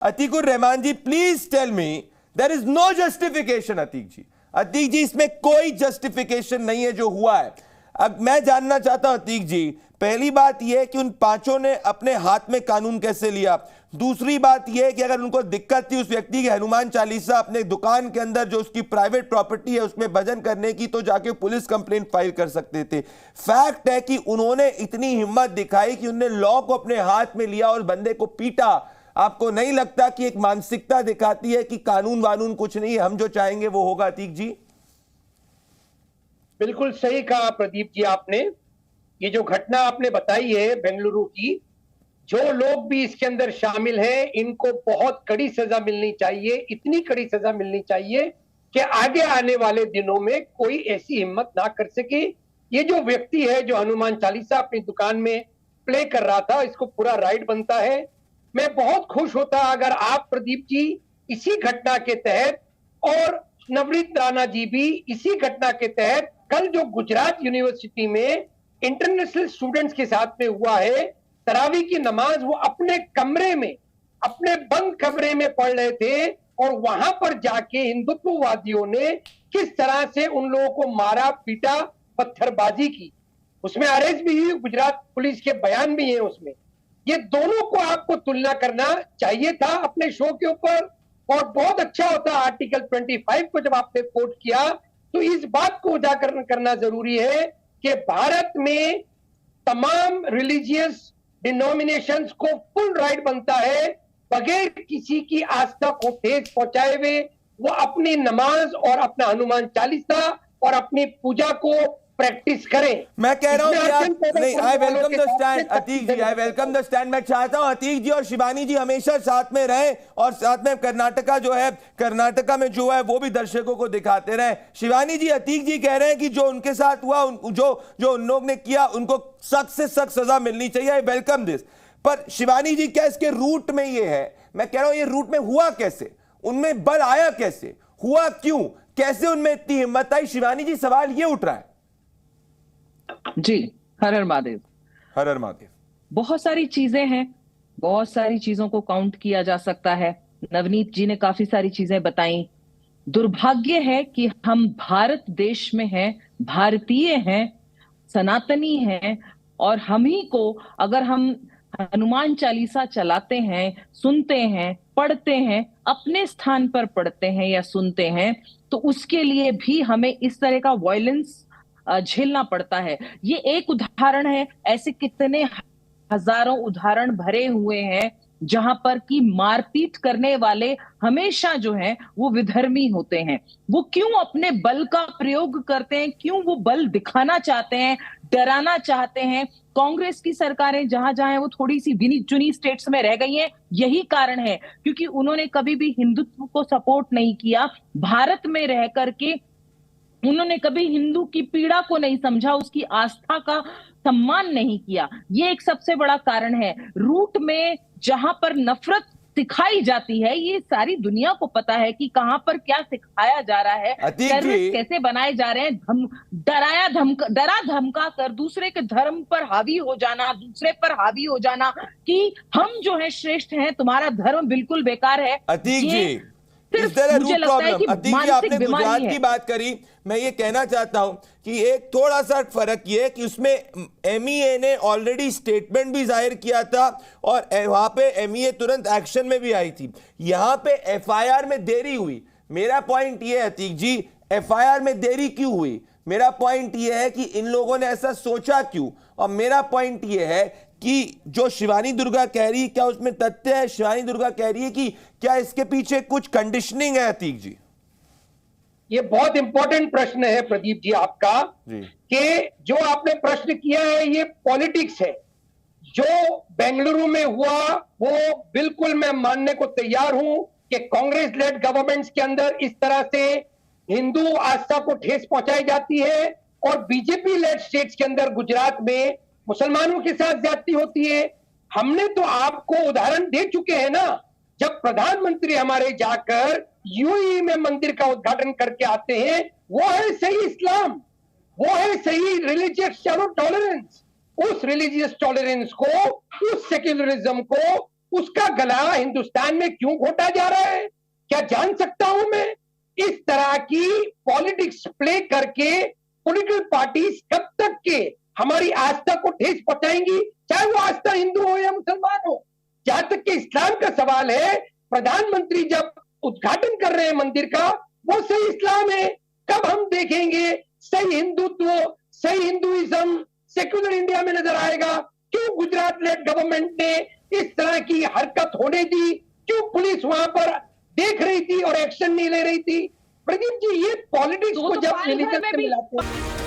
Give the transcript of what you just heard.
Atiqur Rahman ji, please tell me there is no justification. Atiq ji, इसमें कोई justification नहीं है जो हुआ है। अब मैं जानना चाहता हूं अतीक जी, पहली बात यह है कि उन पांचों ने अपने हाथ में कानून कैसे लिया। दूसरी बात यह है कि अगर उनको दिक्कत थी उस व्यक्ति के हनुमान चालीसा अपने दुकान के अंदर जो उसकी प्राइवेट प्रॉपर्टी है उसमें भजन करने की, तो जाके पुलिस कंप्लेंट फाइल कर सकते थे। फैक्ट है कि उन्होंने इतनी हिम्मत दिखाई कि उन्होंने लॉ को अपने हाथ में लिया और बंदे को पीटा। आपको नहीं लगता कि एक मानसिकता दिखाती है कि कानून वानून कुछ नहीं है, हम जो चाहेंगे वो होगा? अतीक जी, बिल्कुल सही कहा प्रदीप जी आपने। ये जो घटना आपने बताई है बेंगलुरु की, जो लोग भी इसके अंदर शामिल हैं इनको बहुत कड़ी सजा मिलनी चाहिए। इतनी कड़ी सजा मिलनी चाहिए कि आगे आने वाले दिनों में कोई ऐसी हिम्मत ना कर सके। ये जो व्यक्ति है जो हनुमान चालीसा अपनी दुकान में प्ले कर रहा था, इसको पूरा राइट बनता है। मैं बहुत खुश होता अगर आप प्रदीप जी इसी घटना के तहत और नवनीत राणा जी भी इसी घटना के तहत कल जो गुजरात यूनिवर्सिटी में इंटरनेशनल स्टूडेंट्स के साथ में हुआ है तरावी की नमाज, वो अपने कमरे में, अपने बंद कमरे में पढ़ रहे थे और वहां पर जाके हिंदुत्ववादियों ने किस तरह से उन लोगों को मारा पीटा, पत्थरबाजी की। उसमें अरेस्ट भी हुई, गुजरात पुलिस के बयान भी है उसमें। ये दोनों को आपको तुलना करना चाहिए था अपने शो के ऊपर, और बहुत अच्छा होता आर्टिकल 25 को जब आपने कोट किया तो इस बात को उजागर करना जरूरी है कि भारत में तमाम रिलीजियस डिनोमिनेशंस को फुल राइट बनता है बगैर किसी की आस्था को ठेस पहुंचाए हुए वो अपनी नमाज और अपना हनुमान चालीसा और अपनी पूजा को प्रैक्टिस करें। मैं कह रहा हूं कि आप नहीं, I welcome the stand Atiq ji, I welcome the stand. मैं चाहता हूं अतीक जी और शिवानी जी हमेशा साथ में रहें और साथ में कर्नाटका जो है, कर्नाटका में जो है वो भी दर्शकों को दिखाते रहें। शिवानी जी, अतीक जी कह रहे हैं कि जो उनके साथ हुआ, जो उन लोग ने किया, उनको सख्त से सख्त सजा मिलनी चाहिए। I welcome this. पर शिवानी जी, क्या इसके रूट में ये है? मैं कह रहा हूं ये रूट में हुआ कैसे, उनमें बल आया कैसे, हुआ क्यों, कैसे उनमें इतनी हिम्मत आई? शिवानी जी, सवाल ये उठ रहा है। जी, हर हर महादेव। हर हर महादेव। बहुत सारी चीजें हैं, बहुत सारी चीजों को काउंट किया जा सकता है। नवनीत जी ने काफी सारी चीजें बताई। दुर्भाग्य है कि हम भारत देश में हैं, भारतीय हैं, सनातनी हैं, और हम ही को अगर हम हनुमान चालीसा चलाते हैं, सुनते हैं, पढ़ते हैं, अपने स्थान पर पढ़ते हैं या सुनते हैं, तो उसके लिए भी हमें इस तरह का वायलेंस झेलना पड़ता है। ये एक उदाहरण है, ऐसे कितने हजारों उदाहरण भरे हुए हैं जहां पर कि मारपीट करने वाले हमेशा जो हैं वो विधर्मी होते हैं। वो क्यों अपने बल का प्रयोग करते हैं, क्यों वो बल दिखाना चाहते हैं, डराना चाहते हैं। कांग्रेस की सरकारें जहां जहां वो थोड़ी सी गिनी चुनी स्टेट्स में रह गई हैं, यही कारण है, क्योंकि उन्होंने कभी भी हिंदुत्व को सपोर्ट नहीं किया। भारत में रह करके उन्होंने कभी हिंदू की पीड़ा को नहीं समझा, उसकी आस्था का सम्मान नहीं किया। ये एक सबसे बड़ा कारण है। रूट में जहां पर नफरत सिखाई जाती है, ये सारी दुनिया को पता है कि कहां पर क्या सिखाया जा रहा है, टेररिस्ट कैसे बनाए जा रहे हैं, डरा धमका कर दूसरे के धर्म पर हावी हो जाना, दूसरे पर हावी हो जाना कि हम जो है श्रेष्ठ हैं, तुम्हारा धर्म बिल्कुल बेकार है। अतीक जी, इस तरह रूट प्रॉब्लम। अतीक जी, आपने गुजरात की बात करी, मैं ये कहना चाहता हूं कि एक थोड़ा सा फर्क ये है कि उसमें एमईए ने ऑलरेडी स्टेटमेंट भी जाहिर किया था और वहां पे एमईए तुरंत एक्शन में भी आई थी। यहां पे एफआईआर में देरी हुई। मेरा पॉइंट ये है अतीक जी, एफआईआर में देरी क्यों हुई? मेरा पॉइंट ये है कि इन लोगों ने ऐसा सोचा क्यों? और मेरा पॉइंट ये है कि जो शिवानी दुर्गा कह रही है, क्या उसमें तथ्य है? शिवानी दुर्गा कह रही है कि क्या इसके पीछे कुछ कंडीशनिंग है? अतीक जी, ये बहुत इंपॉर्टेंट प्रश्न है प्रदीप जी आपका, कि जो आपने प्रश्न किया है ये पॉलिटिक्स है। जो बेंगलुरु में हुआ वो बिल्कुल मैं मानने को तैयार हूं कि कांग्रेस लेड गवर्नमेंट्स के अंदर इस तरह से हिंदू आस्था को ठेस पहुंचाई जाती है, और बीजेपी लेड स्टेट्स के अंदर गुजरात में मुसलमानों के साथ ज्यादती होती है। हमने तो आपको उदाहरण दे चुके हैं ना, जब प्रधानमंत्री हमारे जाकर यूएई में मंदिर का उद्घाटन करके आते हैं, वो है सही इस्लाम, वो है सही रिलीजियस टॉलरेंस। उस रिलीजियस टॉलरेंस को, उस सेक्युलरिज्म को उसका गला हिंदुस्तान में क्यों घोटा जा रहा है? क्या जान सकता हूं मैं? इस तरह की पॉलिटिक्स प्ले करके पॉलिटिकल पार्टीज कब तक के हमारी आस्था को ठेस पहुंचाएंगी, चाहे वो आस्था हिंदू हो या मुसलमान हो। जहां तक कि इस्लाम का सवाल है, प्रधानमंत्री जब उद्घाटन कर रहे हैं मंदिर का, वो सही इस्लाम है। कब हम देखेंगे सही हिंदुत्व, सही हिंदुइज्म सेक्युलर इंडिया में नजर आएगा? क्यों गुजरात लेड गवर्नमेंट ने इस तरह की हरकत होने दी? क्यों पुलिस वहां पर देख रही थी और एक्शन नहीं ले रही थी? प्रदीप जी, ये पॉलिटिक्स को जब रिलीजन से मिलाते हैं